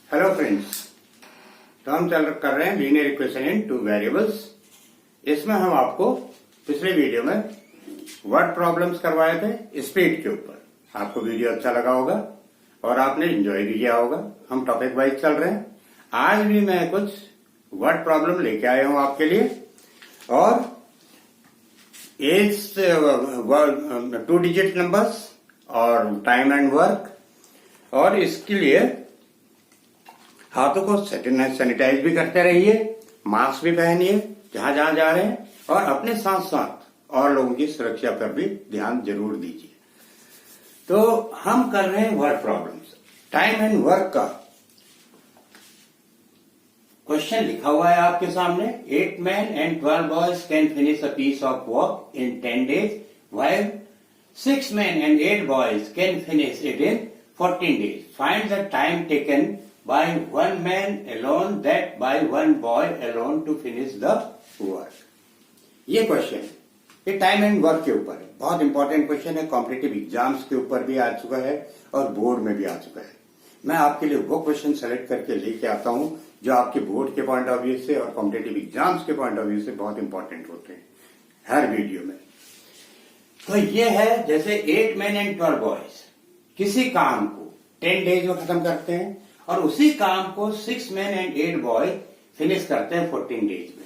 Hello friends, तो हम कर रहे हैं linear equation in two variables. इसमें हम आपको पिछले वीडियो में वर्ड प्रॉब्लम्स करवाए थे स्पीड के ऊपर। आपको वीडियो अच्छा लगा होगा और आपने एंजॉय भी किया होगा। हम टॉपिक वाइज चल रहे हैं। आज भी मैं कुछ वर्ड प्रॉब्लम लेके आया हूं आपके लिए, और एज 2 डिजिट नंबर्स और टाइम एंड वर्क, और इसके लिए हाथों को सैनिटाइज भी करते रहिए, मास्क भी पहनिए जहां जहां जा रहे हैं, और अपने साथ साथ और लोगों की सुरक्षा पर भी ध्यान जरूर दीजिए। तो हम कर रहे हैं word problems. Time and work का क्वेश्चन लिखा हुआ है आपके सामने। 8 men and 12 boys can finish a piece of work in 10 days, while 6 men and 8 boys can finish it in 14 days. Find the time taken by one man alone that by one boy alone to finish the work. ये question है, ये time and work के ऊपर है। बहुत important question है। Competitive exams के ऊपर भी आ चुका है और बोर्ड में भी आ चुका है। मैं आपके लिए वो क्वेश्चन सेलेक्ट करके लेके आता हूं जो आपके बोर्ड के पॉइंट ऑफ व्यू से और कॉम्पिटिटिव एग्जाम्स के पॉइंट ऑफ व्यू से बहुत इंपॉर्टेंट होते हैं हर वीडियो में। तो ये है, जैसे 8 men and 12 boys किसी काम को 10 डेज में खत्म करते हैं, और उसी काम को 6 men and 8 boy फिनिश करते हैं 14 डेज में।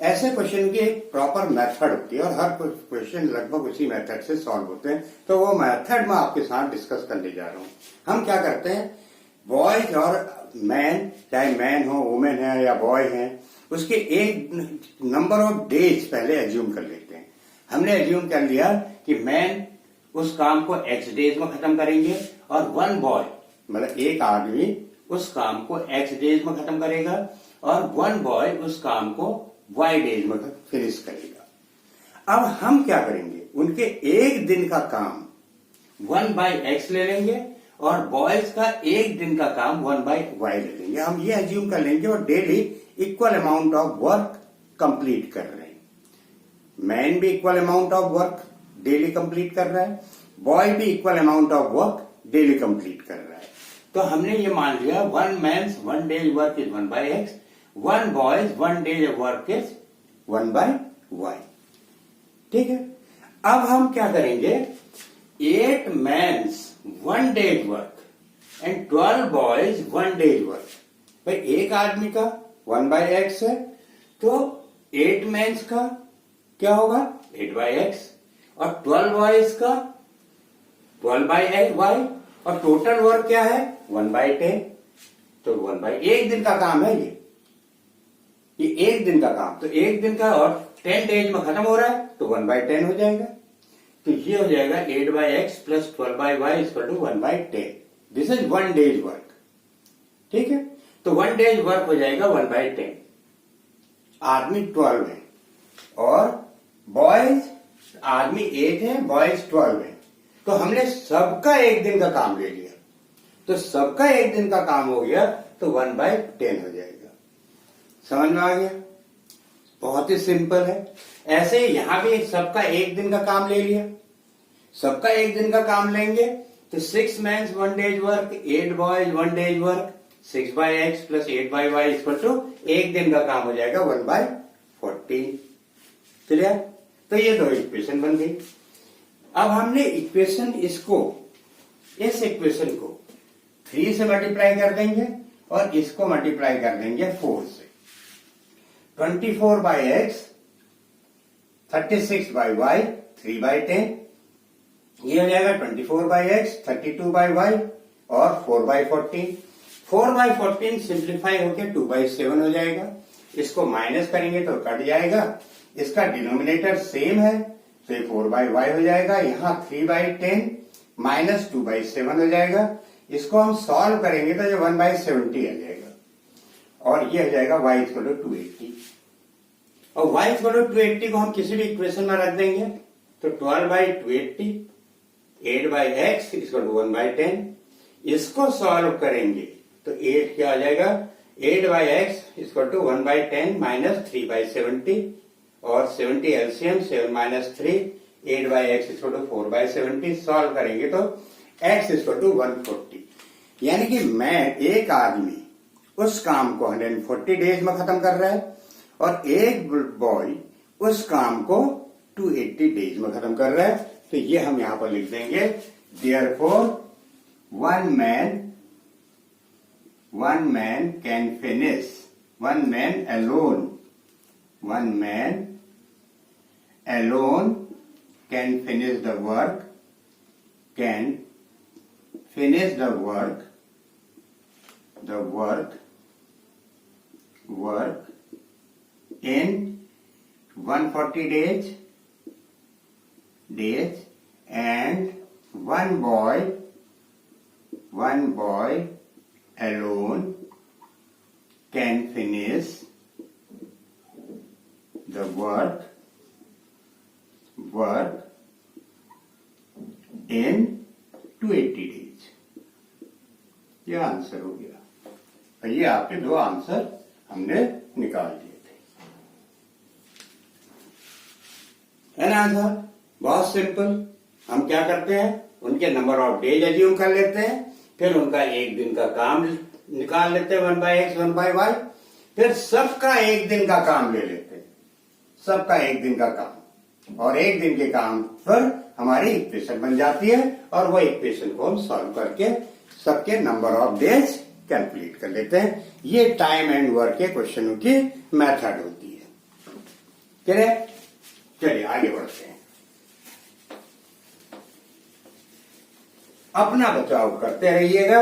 ऐसे क्वेश्चन की एक प्रॉपर मेथड होती है और हर क्वेश्चन लगभग उसी मेथड से सॉल्व होते हैं। तो वो मेथड मैं आपके साथ डिस्कस करने जा रहा हूं। हम क्या करते हैं, बॉयज और मैन, चाहे मैन हो, वुमेन है या बॉय है, उसके एक नंबर ऑफ डेज पहले एज्यूम कर लेते हैं। हमने एज्यूम कर लिया कि मैन उस काम को x डेज में खत्म करेंगे, और वन बॉय मतलब एक आदमी उस काम को x डेज में खत्म करेगा, और वन बॉय उस काम को y डेज में फिनिश करेगा। अब हम क्या करेंगे, उनके एक दिन का काम 1/x ले लेंगे, और बॉयज का एक दिन का काम 1/y ले लेंगे। हम ये एज्यूम कर लेंगे और daily equal amount of work complete कर रहे हैं। मैन भी equal amount of work daily complete कर रहा है, बॉय भी equal amount of work daily complete कर रहा है। तो हमने ये मान लिया 1 man's 1 day's work is 1/x, 1 boy's 1 day's work is 1/y। ठीक है। अब हम क्या करेंगे, 8 men's 1 day's work and 12 boys 1 day's work। भाई एक आदमी का 1/x है, तो 8 men's का क्या होगा 8/x, और 12 boys का 12/y, और टोटल वर्क क्या है 1/10। तो 1/, एक दिन का काम है ये एक दिन का काम। तो एक दिन का और 10 डेज में खत्म हो रहा है, तो 1/10 हो जाएगा। तो ये हो जाएगा 8/x plus 12/y equal to 1/10। This is 1 day's work. ठीक है। तो 1 डेज वर्क हो जाएगा 1/10। आदमी 12 है और बॉयज, आदमी 8 है, बॉयज 12 है। तो हमने सबका एक दिन का काम ले लिया, तो सबका एक दिन का काम हो गया, तो 1/10 हो जाएगा। समझ में आ गया? बहुत ही सिंपल है। ऐसे यहां भी सबका एक दिन का काम ले लिया, सबका एक दिन का काम लेंगे, तो 6 men's 1 day's work, 8 boys 1 day's work, 6/x plus 8/y equal to एक दिन का काम हो जाएगा 1/14। क्लियर? तो ये दो इक्वेशन बन गई। अब हमने इक्वेशन इस इक्वेशन को 3 से मल्टीप्लाई कर देंगे, और इसको मल्टीप्लाई कर देंगे 4 से। 24/x 36/y 3/10, ये हो जाएगा 24/x 32/y और 4/14। 4/14 सिंप्लीफाई होकर 2/7 हो जाएगा। इसको माइनस करेंगे तो कट जाएगा। इसका डिनोमिनेटर सेम है, तो ये 4/y हो जाएगा। यहाँ 3/10 माइनस 2/7 हो जाएगा। इसको हम सॉल्व करेंगे तो ये 1/70 आ जाएगा, और ये हो जाएगा y इक्वल टू 280। और y इक्वल टू 280 को हम किसी भी इक्वेशन में रख देंगे, तो 12/280 8/x इक्वल टू 1/10। इसको सॉल्व करेंगे तो 8 क्या आ जाएगा, 8/x इक्वल टू 1/10 माइनस 3/70, और 70 LCM 7 minus 3, 8/x equal to 4/70। Solve करेंगे तो x इक्वल टू 140। यानी कि मैं एक आदमी उस काम को 140 डेज में खत्म कर रहा है और एक बॉय उस काम को 280 डेज में खत्म कर रहा है। तो ये हम यहां पर लिख देंगे therefore one man can finish, one man alone can finish the work in 140 days and one boy alone can finish the work in 280 days। यह आंसर हो गया। और ये आपके दो आंसर हमने निकाल दिए थे, है ना आंसर? बहुत सिंपल। हम क्या करते हैं, उनके नंबर ऑफ डेज एज्यूम कर लेते हैं, फिर उनका एक दिन का काम निकाल लेते हैं 1/x 1/y, फिर सबका एक दिन का काम ले लेते हैं, सबका एक दिन का काम, और एक दिन के काम पर हमारी इक्वेशन बन जाती है और वो इक्वेशन को हम सॉल्व करके सबके नंबर ऑफ डेज कैलकुलेट कर लेते हैं। ये टाइम एंड वर्क के क्वेश्चनों की मेथड होती है। चलिए आगे बढ़ते हैं। अपना बचाव करते रहिएगा,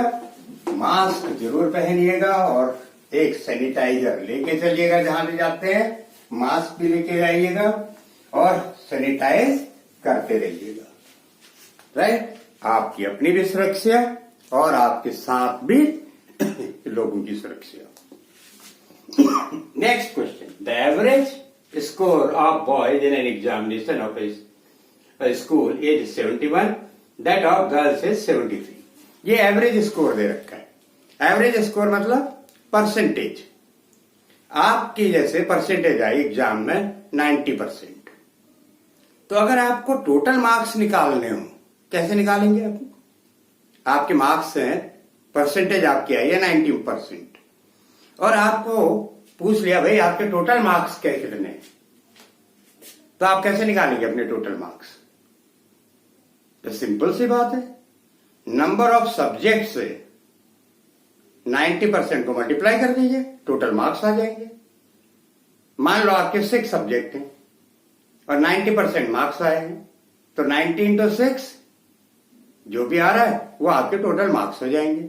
मास्क जरूर पहनिएगा और एक सैनिटाइजर लेके चलिएगा जहां भी जाते हैं, मास्क भी लेके जाइएगा और सैनिटाइज करते रहिएगा, राइट? आपकी अपनी भी सुरक्षा और आपके साथ भी लोगों की सुरक्षा। Next question, the average score of boys in an examination of A school is 71, that of girls is 73। ये एवरेज स्कोर दे रखा है। एवरेज स्कोर मतलब परसेंटेज। आपकी जैसे परसेंटेज आई एग्जाम में 90%, तो अगर आपको टोटल मार्क्स निकालने हो कैसे निकालेंगे आप? आपके मार्क्स हैं, परसेंटेज आपकी आई है 90% और आपको पूछ लिया भाई आपके टोटल मार्क्स क्या कितने, तो आप कैसे निकालेंगे अपने टोटल मार्क्स? तो सिंपल सी बात है, नंबर ऑफ सब्जेक्ट से 90% को मल्टीप्लाई कर दीजिए, टोटल मार्क्स आ जाएंगे। मान लो आपके 6 सब्जेक्ट हैं और 90% मार्क्स आए हैं, तो 90 into 6 जो भी आ रहा है वो आपके टोटल मार्क्स हो जाएंगे।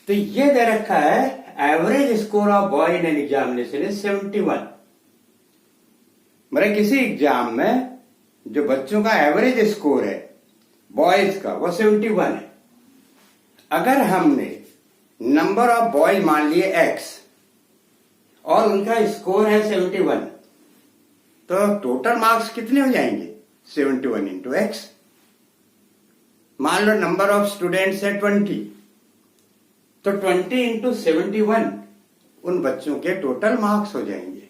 तो ये दे रखा है average score of boy in an examination is 71। मेरे किसी एग्जाम में जो बच्चों का एवरेज स्कोर है बॉयज का वो 71 है। अगर हमने नंबर ऑफ बॉयज मान लिए x और उनका स्कोर है 71, तो टोटल मार्क्स कितने हो जाएंगे? 71 into x। मान लो नंबर ऑफ स्टूडेंट्स है 20, तो 20 into 71 उन बच्चों के टोटल मार्क्स हो जाएंगे।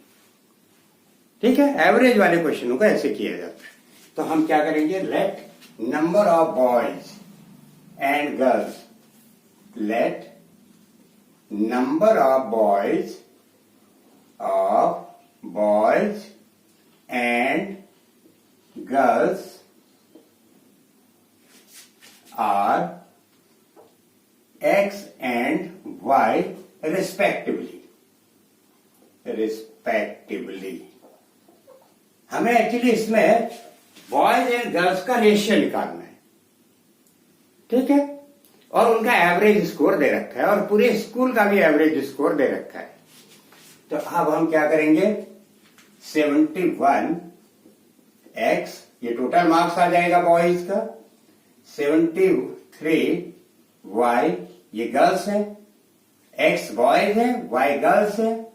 ठीक है, एवरेज वाले क्वेश्चनों को ऐसे किया जाता है। तो हम क्या करेंगे, let number of boys and girls, late number of boys and girls are x and y respectively। हमें एक्चुअली इसमें बॉयज एंड गर्ल्स का रेशियो निकालना है, ठीक है, और उनका एवरेज स्कोर दे रखा है और पूरे स्कूल का भी एवरेज स्कोर दे रखा है। तो अब हम क्या करेंगे, 71 x, ये टोटल मार्क्स आ जाएगा बॉयज का, 73 y, ये गर्ल्स है, x बॉयज है, y गर्ल्स है,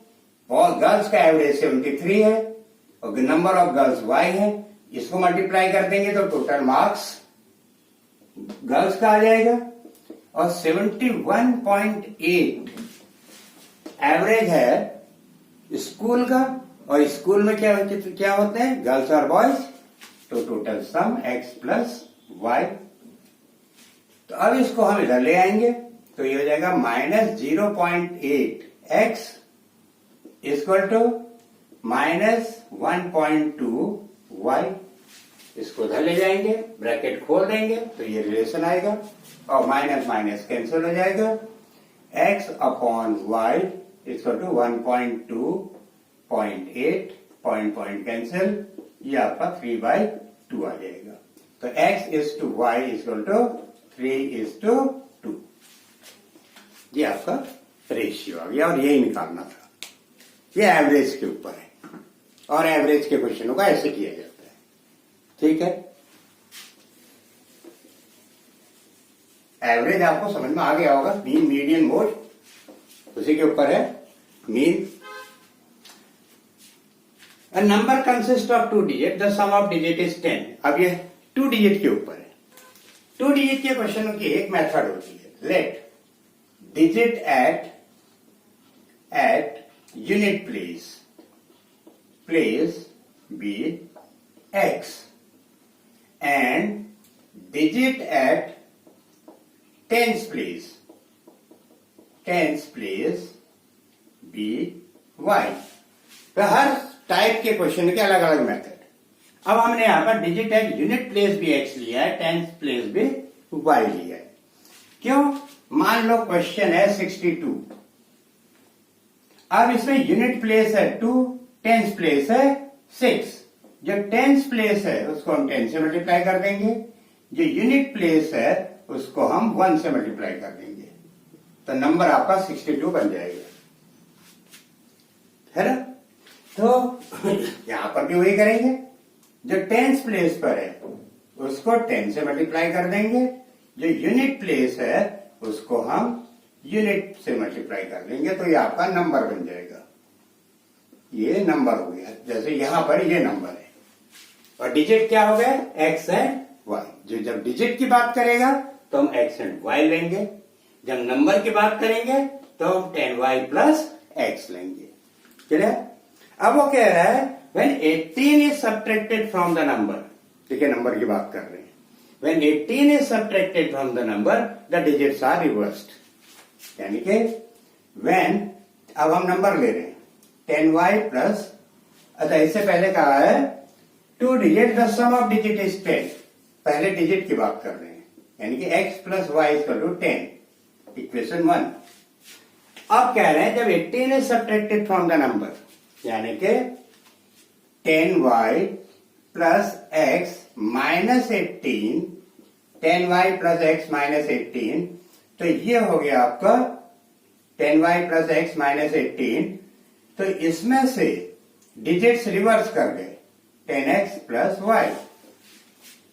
और गर्ल्स का एवरेज 73 है और नंबर ऑफ गर्ल्स y है। इसको मल्टीप्लाई कर देंगे तो टोटल मार्क्स गर्ल्स का आ जाएगा और 71.8 एवरेज है स्कूल का, और स्कूल में क्या होते हैं, गर्ल्स और बॉयज, तो total sum x plus y। तो अब इसको हम इधर ले आएंगे, तो ये हो जाएगा -0.8x इक्वल टू -1.2y। इसको उधर ले जाएंगे, ब्रैकेट खोल देंगे तो ये रिलेशन आएगा और माइनस माइनस कैंसिल हो जाएगा। x upon y equal to 1.2.8 point cancel, ये आपका 3/2 आ जाएगा। तो x is to y equal to 3:2। ये आपका रेशियो आ गया और यही निकालना था। ये एवरेज के ऊपर है और एवरेज के क्वेश्चनों का ऐसे किया जाता है। ठीक है, एवरेज आपको समझ में आ गया होगा। मीन, मीडियन, मोड उसी के ऊपर है। Mean A number consists of 2 digits. The sum of digit is 10. अब ये 2 डिजिट के ऊपर है। 2 डिजिट के क्वेश्चनों की एक मेथड होती है, let digit at unit place be x and digit at tens place be y। तो हर टाइप के क्वेश्चन के अलग अलग मेथड। अब हमने यहां पर डिजिट एट यूनिट प्लेस भी x लिया है, टेंस प्लेस भी y लिया है। क्यों? मान लो क्वेश्चन है 62। अब इसमें यूनिट प्लेस है 2, टेंस प्लेस है 6। जो टेंस प्लेस है उसको हम 10 से मल्टीप्लाई कर देंगे, जो यूनिट प्लेस है उसको हम 1 से मल्टीप्लाई कर देंगे, तो नंबर आपका 62 बन जाएगा, है ना। तो यहां पर भी वही करेंगे, जो टेंस प्लेस पर है उसको 10 से मल्टीप्लाई कर देंगे, जो यूनिट प्लेस है उसको हम यूनिट से मल्टीप्लाई कर देंगे, तो ये आपका नंबर बन जाएगा। ये नंबर हो गया, जैसे यहां पर ये नंबर है और डिजिट क्या हो गया, x एंड y। जो जब डिजिट की बात करेगा तो हम x एंड y लेंगे, जब नंबर की बात करेंगे तो हम 10y प्लस x लेंगे। क्लियर? अब वो कह रहा है when 18 is subtracted from the number, देखिए नंबर की बात कर रहे हैं, when 18 is subtracted from the number the digits are reversed। यानी कि when, अब हम नंबर ले रहे हैं 10y प्लस, अच्छा इससे पहले कहा है 2 digit the sum of digit is 10, पहले डिजिट की बात कर रहे हैं, यानी कि x plus y equal to 10, equation 1। अब कह रहे हैं जब 18 is subtracted from the number, यानी कि 10y plus x minus 18, 10y plus x minus 18, तो ये हो गया आपका 10y प्लस x माइनस 18। तो इसमें से डिजिट्स रिवर्स कर गए, 10x plus y,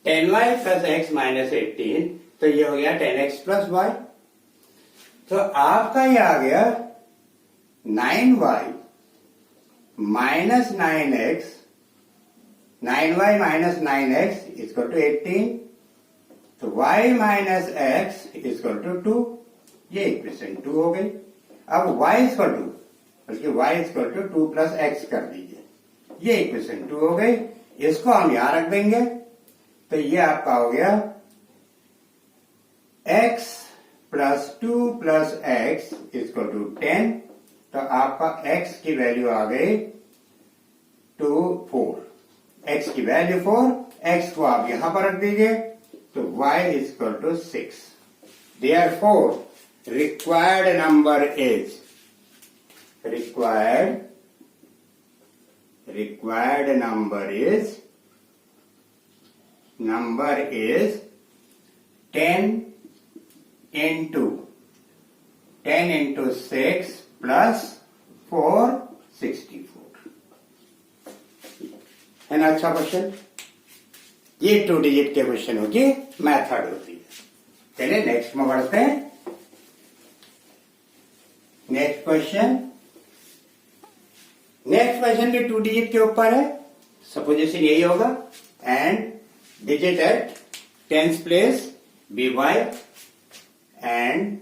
10y plus x minus 18, तो ये हो गया 10x प्लस y। तो आपका ये आ गया 9y minus 9x, 9y minus 9x equal to 18, तो y minus x equal to 2, ये इक्वेशन 2 हो गई। अब y इक्वल टू, बल्कि y equal to 2 plus x कर दीजिए, ये इक्वेशन 2 हो गई। इसको हम यहां रख देंगे, तो ये आपका हो गया x plus 2 plus x equal to 10, तो आपका x की वैल्यू आ गई 4, x की वैल्यू 4, x को आप यहां पर रख दीजिए, तो y equal to 6। Therefore required number is number is 10 into 6 plus 4, 64। है ना अच्छा क्वेश्चन? ये 2 डिजिट के क्वेश्चनों की मेथड होती है। चलिए नेक्स्ट में बढ़ते हैं। नेक्स्ट क्वेश्चन भी 2 डिजिट के ऊपर है। सपोजिशन यही होगा, and digit at tens place be Y and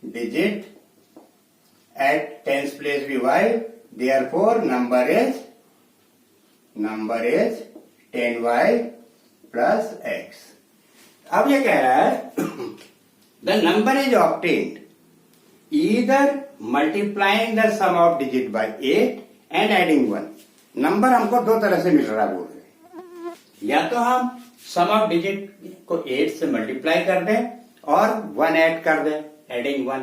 digit at tens place be y, therefore number is 10y plus x। अब ये कह रहा है the number is obtained either multiplying the sum of digit by 8 and adding 1। Number हमको दो तरह से मिल रहा है बोल रहे, या तो हम सम ऑफ डिजिट को 8 से मल्टीप्लाई कर दें और 1 ऐड कर दें, एडिंग 1,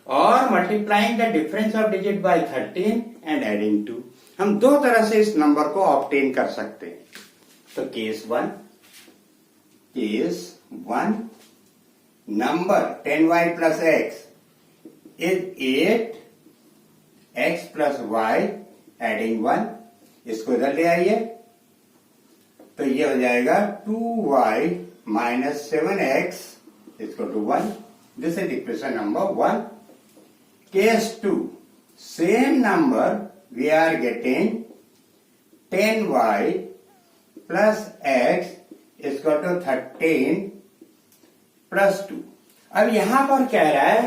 और multiplying the difference of digit bye 13 and adding 2। हम दो तरह से इस नंबर को ऑब्टेन कर सकते हैं। तो case 1 number 10y plus x is 8x plus y adding 1। इसको इधर ले आइए तो ये हो जाएगा 2y minus 7x equal to 1। This is equation number 1. Case 2, same number we are getting 10y plus x equal to 13 plus 2। अब यहां पर कह रहा है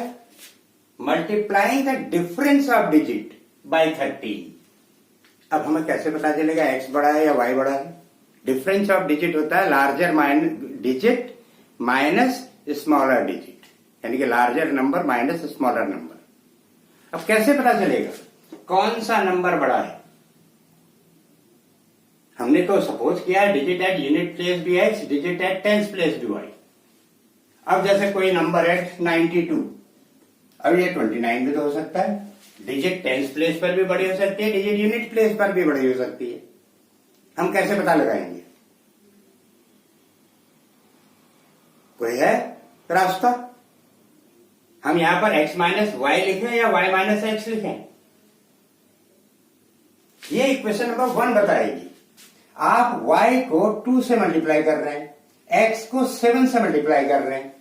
multiplying the difference of digit bye 13। अब हमें कैसे पता चलेगा x बड़ा है या y बड़ा है? डिफरेंस ऑफ डिजिट होता है larger digit minus smaller digit, यानी कि larger number minus smaller number. अब कैसे पता चलेगा कौन सा नंबर बड़ा है? हमने तो सपोज किया है डिजिट एट यूनिट प्लेस भी x, digit at tens place भी y। अब जैसे कोई नंबर है 92, अब ये 29 भी तो हो सकता है। डिजिट टेंस प्लेस पर भी बड़ी हो सकती है, डिजिट यूनिट प्लेस पर भी बड़ी हो सकती है। हम कैसे पता लगाएंगे? कोई है रास्ता? हम यहां पर x माइनस वाई लिखें या y माइनस एक्स लिखें? ये इक्वेशन नंबर 1 बताएगी। आप y को 2 से मल्टीप्लाई कर रहे हैं, x को 7 से मल्टीप्लाई कर रहे हैं।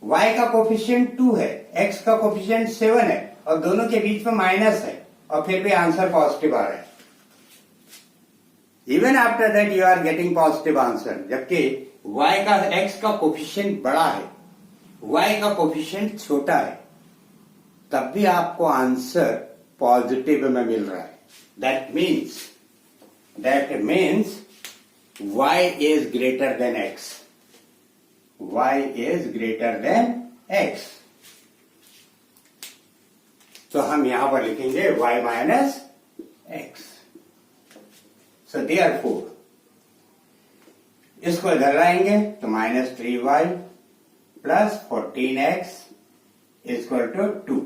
y का कोफिशिएंट 2 है, x का कोफिशिएंट 7 है, और दोनों के बीच में माइनस है, और फिर भी आंसर पॉजिटिव आ रहा है। Even after that you are getting positive answer, जबकि y का x का कोफिशिएंट बड़ा है, y का कोफिशिएंट छोटा है, तब भी आपको आंसर पॉजिटिव में मिल रहा है। That means y is greater than x. y is greater than x. तो हम यहां पर लिखेंगे y minus x. So therefore इसको इधर लाएंगे तो minus 3y plus 14x equal to 2।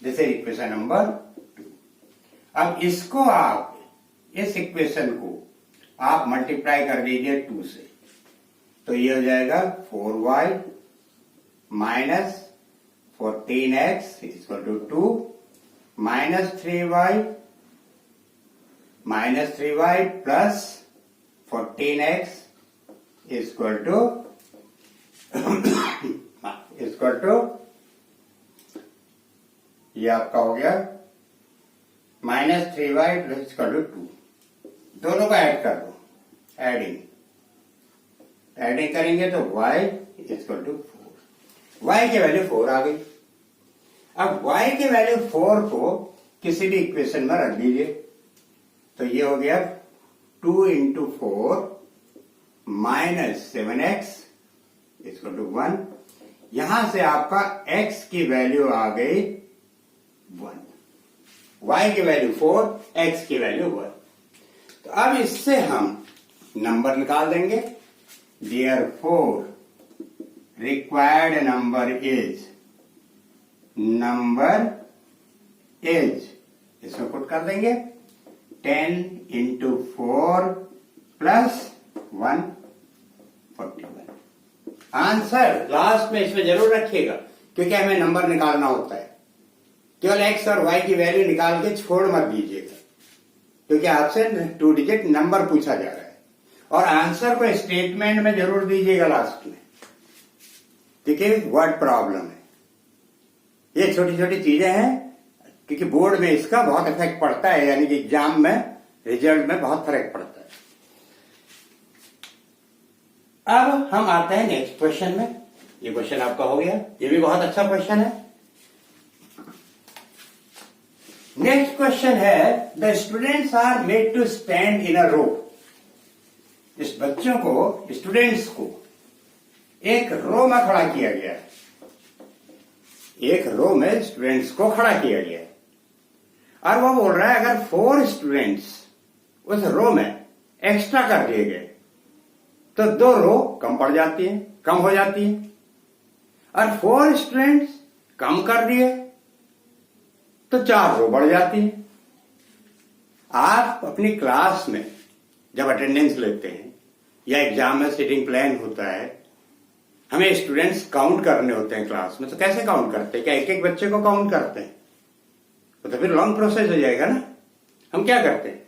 This is equation number 2। अब इसको आप, इस इक्वेशन को आप मल्टीप्लाई कर दीजिए 2 से, तो ये हो जाएगा 4y minus 14x equal to 2 minus 3y plus 14x equal to ये आपका हो गया minus 3y plus equal to 2। दोनों का ऐड कर दो, एडिंग करेंगे तो y इक्वल टू 4। y की वैल्यू 4 आ गई। अब y की वैल्यू 4 को किसी भी इक्वेशन में रख दीजिए, तो ये हो गया 2 into 4 minus 7x equal to 1। यहां से आपका x की वैल्यू आ गई 1, y की वैल्यू 4, x की वैल्यू 1। तो अब इससे हम नंबर निकाल देंगे। Therefore required number is इसमें पुट कर देंगे 10 इंटू 4 प्लस 1 41। आंसर लास्ट में इसमें जरूर रखिएगा, क्योंकि हमें नंबर निकालना होता है। केवल x और y की वैल्यू निकाल के छोड़ मत दीजिएगा, क्योंकि आपसे 2 डिजिट नंबर पूछा जा रहा है। और आंसर को स्टेटमेंट में जरूर दीजिएगा लास्ट में, क्योंकि वर्ड प्रॉब्लम है। ये छोटी छोटी चीजें हैं, क्योंकि बोर्ड में इसका बहुत इफेक्ट पड़ता है, यानी कि एग्जाम में रिजल्ट में बहुत फर्क पड़ता है। अब हम आते हैं नेक्स्ट क्वेश्चन में। ये क्वेश्चन आपका हो गया, ये भी बहुत अच्छा क्वेश्चन है। नेक्स्ट क्वेश्चन है the students are made to stand in a row. इस बच्चों को, स्टूडेंट्स को एक रो में खड़ा किया गया है। एक रो में स्टूडेंट्स को खड़ा किया गया है और वो बोल रहा है अगर 4 स्टूडेंट्स उस रो में एक्स्ट्रा कर दिए गए तो 2 रो कम पड़ जाती है, कम हो जाती है, और 4 स्टूडेंट्स कम कर दिए तो 4 रो बढ़ जाती है। आप अपनी क्लास में जब अटेंडेंस लेते हैं या एग्जाम में सिटिंग प्लान होता है, हमें स्टूडेंट्स काउंट करने होते हैं क्लास में, तो कैसे काउंट करते हैं? क्या एक एक बच्चे को काउंट करते हैं? तो फिर लॉन्ग प्रोसेस हो जाएगा ना। हम क्या करते हैं,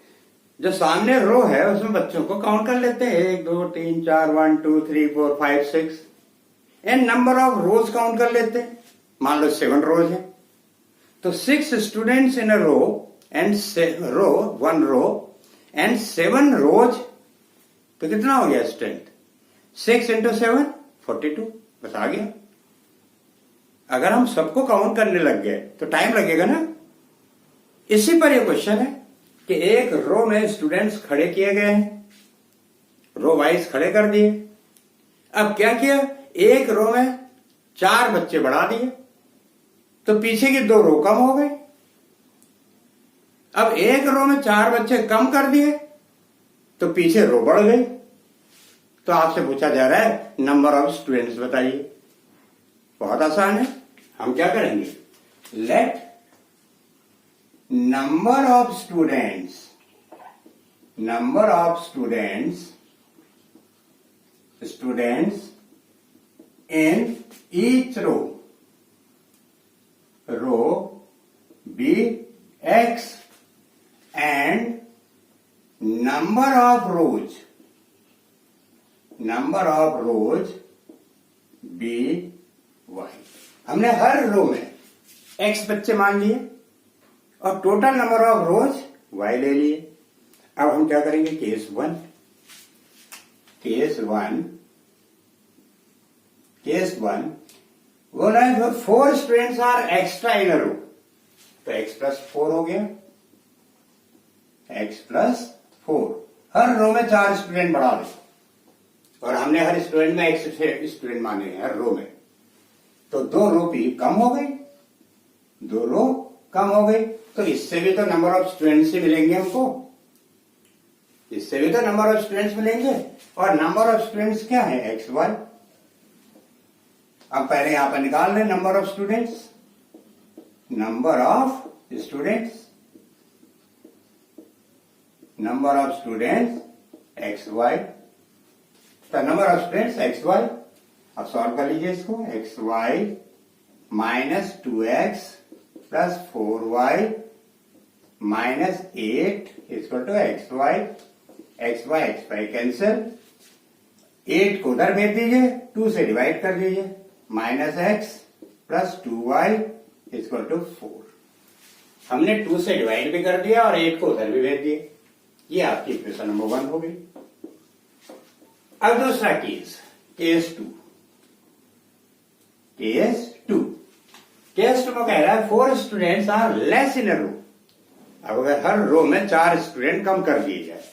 जो सामने रो है उसमें बच्चों को काउंट कर लेते हैं, 1 2 3 4 1 2 3 4 5 6 and number of rose count कर लेते हैं। मान लो 7 रोज है तो 6 students in a row and one row and 7 rows, तो कितना हो गया स्ट्रेंथ? 6 into 7 42, बस आ गया। अगर हम सबको काउंट करने लग गए तो टाइम लगेगा ना। इसी पर यह क्वेश्चन है कि एक रो में स्टूडेंट्स खड़े किए गए हैं, रो वाइज खड़े कर दिए। अब क्या किया, एक रो में 4 बच्चे बढ़ा दिए तो पीछे की 2 रो कम हो गई। अब एक रो में 4 बच्चे कम कर दिए तो पीछे रो बढ़ गई। तो आपसे पूछा जा रहा है नंबर ऑफ स्टूडेंट्स बताइए। बहुत आसान है, हम क्या करेंगे, let number of students in each row be X and number of rows be Y. हमने हर रो में एक्स बच्चे मान लिए और total number of rows Y ले लिए। अब हम क्या करेंगे, केस वन बोला है 4 students are extra in a रो, तो x+4 हो गया, x+4। हर रो में 4 स्टूडेंट बढ़ा दे और हमने हर स्टूडेंट में एक स्टूडेंट माने हैं हर रो में, तो 2 रो भी कम हो गई, 2 रो कम हो गई। तो इससे भी तो नंबर ऑफ स्टूडेंट्स ही मिलेंगे हमको, इससे भी तो नंबर ऑफ स्टूडेंट्स मिलेंगे। और नंबर ऑफ स्टूडेंट्स क्या है, एक्स वाई। अब पहले यहां पर निकाल रहे number of students X Y, तो number of students X Y. अब सॉल्व कर लीजिए इसको, X Y minus 2x plus 4y minus 8 equal to X Y cancel, 8 को उधर भेज दीजिए, 2 से डिवाइड कर दीजिए, minus X plus 2y equal to 4। हमने 2 से डिवाइड भी कर दिया और 8 को उधर भी भेज दिए। ये आपकी इक्वेशन नंबर 1 हो गई। अब दूसरा केस 2 में कह रहा है 4 students are less in a रो। अब अगर हर रो में 4 स्टूडेंट कम कर दिए जाए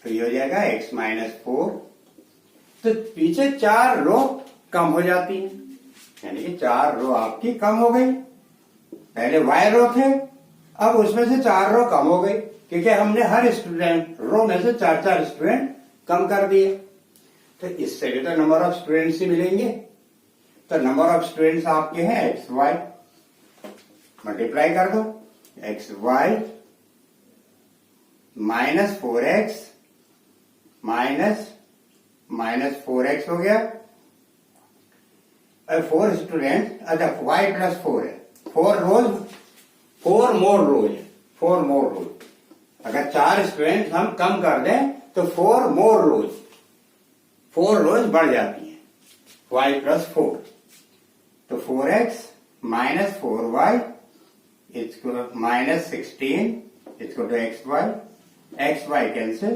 तो ये हो जाएगा x-4, तो पीछे 4 रो कम हो जाती है, यानी कि 4 रो आपकी कम हो गई। पहले y रो थे, अब उसमें से 4 रो कम हो गई क्योंकि हमने हर स्टूडेंट रो में से 4 स्टूडेंट कम कर दिए। तो इससे भी तो नंबर ऑफ स्टूडेंट्स ही मिलेंगे। तो नंबर ऑफ स्टूडेंट्स आपके हैं एक्स वाई, मल्टीप्लाई कर दो, x Y minus 4x minus 4x हो गया। 4 स्टूडेंट, अच्छा y प्लस 4 है, 4 मोर रोज। अगर 4 स्टूडेंट हम कम कर दें तो 4 रोज बढ़ जाती है, y प्लस 4, तो 4x minus 4y minus 16 equal to X Y cancel.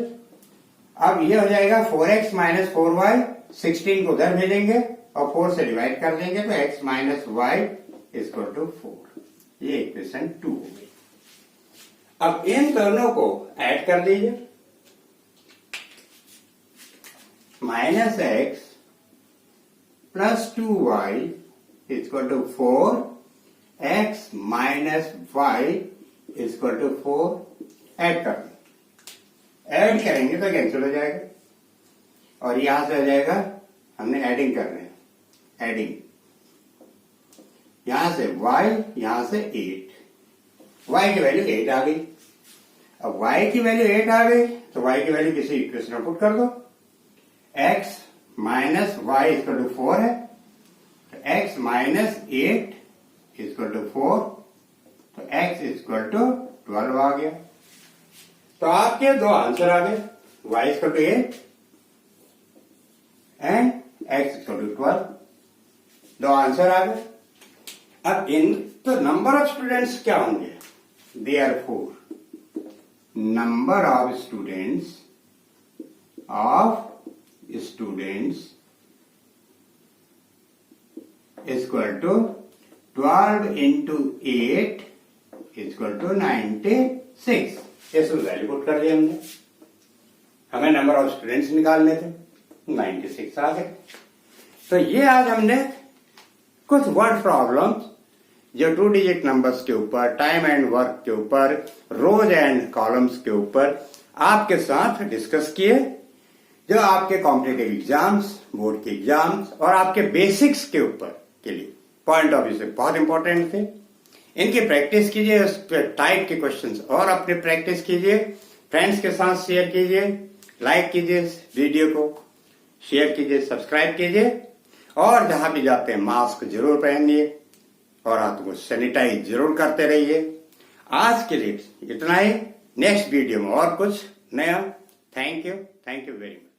अब ये हो जाएगा 4x माइनस 4y, 16 को उधर भेजेंगे और 4 से डिवाइड कर देंगे तो x minus Y equal to 4। ये इक्वेशन 2 हो गई। अब इन दोनों को ऐड कर दीजिए, minus x plus 2y equal to 4, x minus Y equal to 4 add कर दें। ऐड करेंगे तो कैंसिल हो जाएगा और यहां से आ जाएगा, हमने एडिंग कर रहे हैं, एडिंग यहां से y, यहां से 8, y की वैल्यू 8 आ गई। अब y की वैल्यू 8 आ गई तो y की वैल्यू किसी इक्वेशन में पुट कर दो। x minus Y equal to 4 है तो x माइनस 8 इक्वल टू 4, तो x इक्वल टू 12 आ गया। तो आपके दो आंसर आ गए, y equal to 8 and x equal to 12, दो आंसर आ गए। अब इन तो नंबर ऑफ स्टूडेंट्स क्या होंगे, therefore number of students is equal to 12 into 8 is equal to 96। इस वैल्यू पुट कर दिया हमने, हमें नंबर ऑफ स्टूडेंट्स निकालने थे, 96 आ गए। तो ये आज हमने कुछ वर्ड प्रॉब्लम्स जो 2 डिजिट नंबर्स के ऊपर, टाइम एंड वर्क के ऊपर, रोज एंड कॉलम्स के ऊपर आपके साथ डिस्कस किए, जो आपके कॉम्पिटिटिव एग्जाम्स, बोर्ड के एग्जाम्स और आपके बेसिक्स के ऊपर के लिए पॉइंट ऑफ व्यू से बहुत इंपॉर्टेंट थे। इनकी प्रैक्टिस कीजिए, उस टाइप के क्वेश्चंस और अपने प्रैक्टिस कीजिए, फ्रेंड्स के साथ शेयर कीजिए, लाइक कीजिए, वीडियो को शेयर कीजिए, सब्सक्राइब कीजिए और जहां भी जाते हैं मास्क जरूर पहनिए और हाथों को सैनिटाइज जरूर करते रहिए। आज के लिए इतना ही, नेक्स्ट वीडियो में और कुछ नया। Thank you very much.